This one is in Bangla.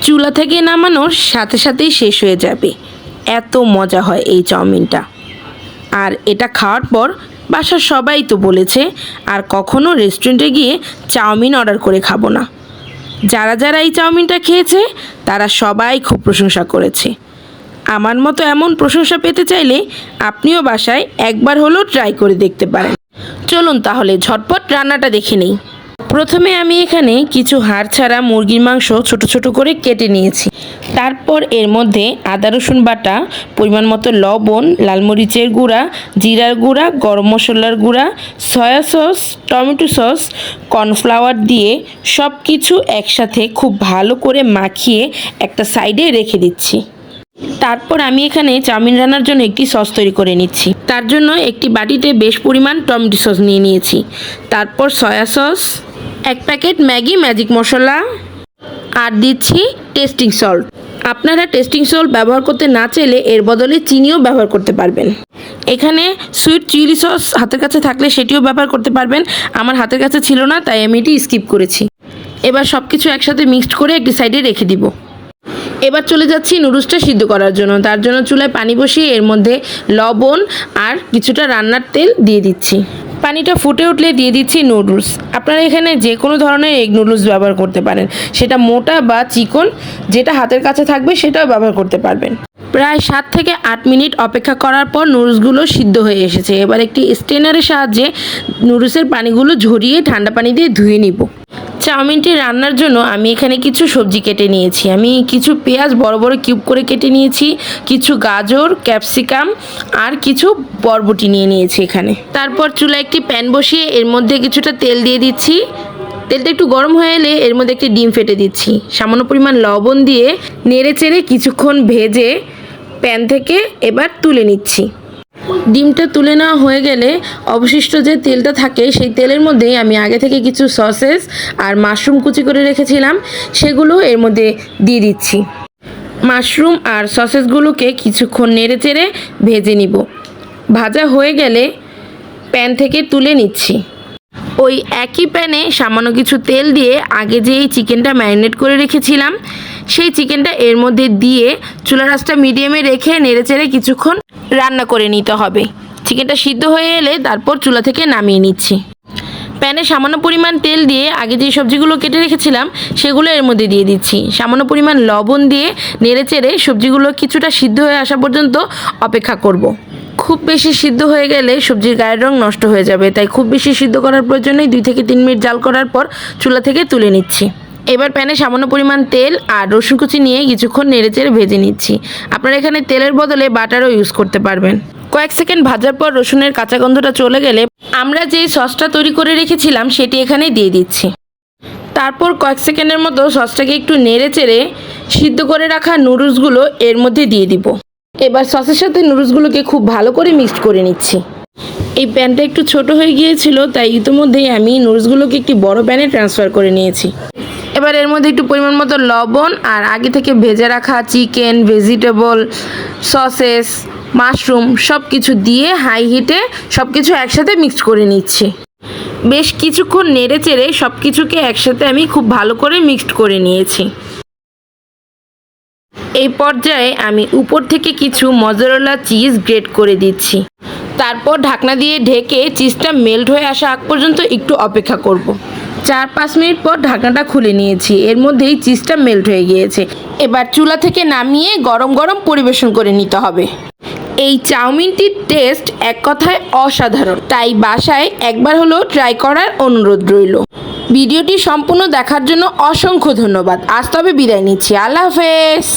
চুলা থেকে নামানোর সাথে সাথেই শেষ হয়ে যাবে। এত মজা হয় এই চাউমিনটা। আর এটা খাওয়ার পর বাসার সবাই তো বলেছে আর কখনো রেস্টুরেন্টে গিয়ে চাউমিন অর্ডার করে খাবো না। যারা যারা এই চাউমিনটা খেয়েছে তারা সবাই খুব প্রশংসা করেছে। আমার মতো এমন প্রশংসা পেতে চাইলে আপনিও বাসায় একবার হলেও ট্রাই করে দেখতে পারেন। চলুন তাহলে ঝটপট রান্নাটা দেখে নেই। প্রথমে আমি এখানে কিছু হাড় ছাড়া মুরগির মাংস ছোট ছোট করে কেটে নিয়েছি। তারপর এর মধ্যে আদা রসুন বাটা, পরিমাণ মতো লবণ, লাল মরিচের গুঁড়া, জিরার গুঁড়া, গরম মশলার গুঁড়া, soya sauce, tomato sauce, cornflour দিয়ে সব কিছু একসাথে খুব ভালো করে মাখিয়ে একটা সাইডে রেখে দিচ্ছি। তারপর আমি এখানে চাউমিন রান্নার জন্য একটি সস তৈরি করে নিচ্ছি। তার জন্য একটি বাটিতে বেশ পরিমাণ টমেটো সস নিয়ে নিয়েছি। তারপর soya sauce, 1 packet Maggi magic মশলা আর দিচ্ছি টেস্টিং সল্ট। আপনারা টেস্টিং সল্ট ব্যবহার করতে না চাইলে এর বদলে চিনিও ব্যবহার করতে পারবেন। এখানে সুইট চিলি সস হাতের কাছে থাকলে সেটিও ব্যবহার করতে পারবেন। আমার হাতের কাছে ছিল না, তাই আমি এটি স্কিপ করেছি। এবার সব কিছু একসাথে মিক্সড করে একটি সাইডে রেখে দিব। এবার চলে যাচ্ছি নুডলসটা সিদ্ধ করার জন্য। তার জন্য চুলায় পানি বসিয়ে এর মধ্যে লবণ আর কিছুটা রান্নার তেল দিয়ে দিচ্ছি। পানিটা ফুটে উঠলে দিয়ে দিচ্ছি নুডলস। আপনারা এখানে যে কোনো ধরনের এগ নুডলস ব্যবহার করতে পারেন, সেটা মোটা বা চিকন, যেটা হাতের কাছে থাকবে সেটাও ব্যবহার করতে পারবেন। প্রায় 7 থেকে 8 মিনিট অপেক্ষা করার পর নুডলসগুলো সিদ্ধ হয়ে এসেছে। এবার একটি স্ট্রেনারের সাহায্যে নুডলসের পানিগুলো ঝরিয়ে ঠান্ডা পানি দিয়ে ধুয়ে নিব। চাউমিনটি রান্নার জন্য আমি এখানে কিছু সবজি কেটে নিয়েছি। আমি কিছু পেঁয়াজ বড় বড় কিউব করে কেটে নিয়েছি, কিছু গাজর, ক্যাপসিকাম আর কিছু বরবটি নিয়ে নিয়েছি এখানে। তারপর চুলায় একটি প্যান বসিয়ে এর মধ্যে কিছুটা তেল দিয়ে দিচ্ছি। তেলটা একটু গরম হয়ে এলে এর মধ্যে একটি ডিম ফেটে দিচ্ছি। সামান্য পরিমাণ লবণ দিয়ে নেড়ে চেড়ে কিছুক্ষণ ভেজে প্যান থেকে এবার তুলে নিচ্ছি। ডিমটা তুলে নেওয়া হয়ে গেলে অবশিষ্ট যে তেলটা থাকে সেই তেলের মধ্যেই আমি আগে থেকে কিছু সসেস আর মাশরুম কুচি করে রেখেছিলাম, সেগুলো এর মধ্যে দিয়ে দিচ্ছি। মাশরুম আর সসেসগুলোকে কিছুক্ষণ নেড়ে চেড়ে ভেজে নিব। ভাজা হয়ে গেলে প্যান থেকে তুলে নিচ্ছি। ওই একই প্যানে সামান্য কিছু তেল দিয়ে আগে যে এই চিকেনটা ম্যারিনেট করে রেখেছিলাম সেই চিকেনটা এর মধ্যে দিয়ে চুলার আঁচটা মিডিয়ামে রেখে নেড়েচেড়ে কিছুক্ষণ রান্না করে নিতে হবে। চিকেনটা সিদ্ধ হয়ে এলে তারপর চুলা থেকে নামিয়ে নিচ্ছি। প্যানে সামান্য পরিমাণ তেল দিয়ে আগে যে সবজিগুলো কেটে রেখেছিলাম সেগুলো এর মধ্যে দিয়ে দিচ্ছি। সামান্য পরিমাণ লবণ দিয়ে নেড়েচেড়ে সবজিগুলো কিছুটা সিদ্ধ হয়ে আসা পর্যন্ত অপেক্ষা করব। খুব বেশি সিদ্ধ হয়ে গেলে সবজির গায়ের রং নষ্ট হয়ে যাবে, তাই খুব বেশি সিদ্ধ করার প্রয়োজন নেই। 2 থেকে 3 মিনিট জাল করার পর চুলা থেকে তুলে নিচ্ছি। এবার প্যানে সামান্য পরিমাণ তেল আর রসুন কুচি নিয়ে কিছুক্ষণ নেড়েচেড়ে ভেজে নিচ্ছি। আপনারা এখানে তেলের বদলে বাটারও ইউজ করতে পারবেন। কয়েক সেকেন্ড ভাজার পর রসুনের কাঁচা গন্ধটা চলে গেলে আমরা যেই সসটা তৈরি করে রেখেছিলাম সেটি এখানে দিয়ে দিচ্ছি। তারপর কয়েক সেকেন্ডের মতো সসটাকে একটু নেড়েচেড়ে সিদ্ধ করে রাখা নুডলসগুলো এর মধ্যে দিয়ে দিব। এবার সসের সাথে নুডলসগুলোকে খুব ভালো করে মিক্সড করে নিচ্ছি। এই প্যানটা একটু ছোট হয়ে গিয়েছিল, তাই ইতিমধ্যেই আমি নুডলসগুলোকে একটি বড় প্যানে ট্রান্সফার করে নিয়েছি। এবার এর মধ্যে একটু পরিমাণ মতো লবণ আর আগে থেকে ভেজে রাখা চিকেন, ভেজিটেবল, সসেস, মাশরুম সব কিছু দিয়ে হাই হিটে সব কিছু একসাথে মিক্সড করে নিচ্ছি। বেশ কিছুক্ষণ নেড়ে চেড়ে সব কিছুকে একসাথে আমি খুব ভালো করে মিক্সড করে নিয়েছি। এই পর্যায়ে আমি উপর থেকে কিছু মজারেলা চিজ গ্রেট করে দিচ্ছি। তারপর ঢাকনা দিয়ে ঢেকে চিজটা মেল্ট হয়ে আসা আগ পর্যন্ত একটু অপেক্ষা করব। 4-5 মিনিট পর ঢাকনাটা খুলে নিয়েছি। এর মধ্যেই চিজটা মেল্ট হয়ে গিয়েছে। এবার চুলা থেকে নামিয়ে গরম গরম পরিবেশন করে নিতে হবে। এই চাউমিনটির টেস্ট এক কথায় অসাধারণ, তাই বাসায় একবার হলেও ট্রাই করার অনুরোধ রইল। ভিডিওটি সম্পূর্ণ দেখার জন্য অসংখ্য ধন্যবাদ। আজ তবে বিদায় নিচ্ছি। আল্লাহ হাফেজ।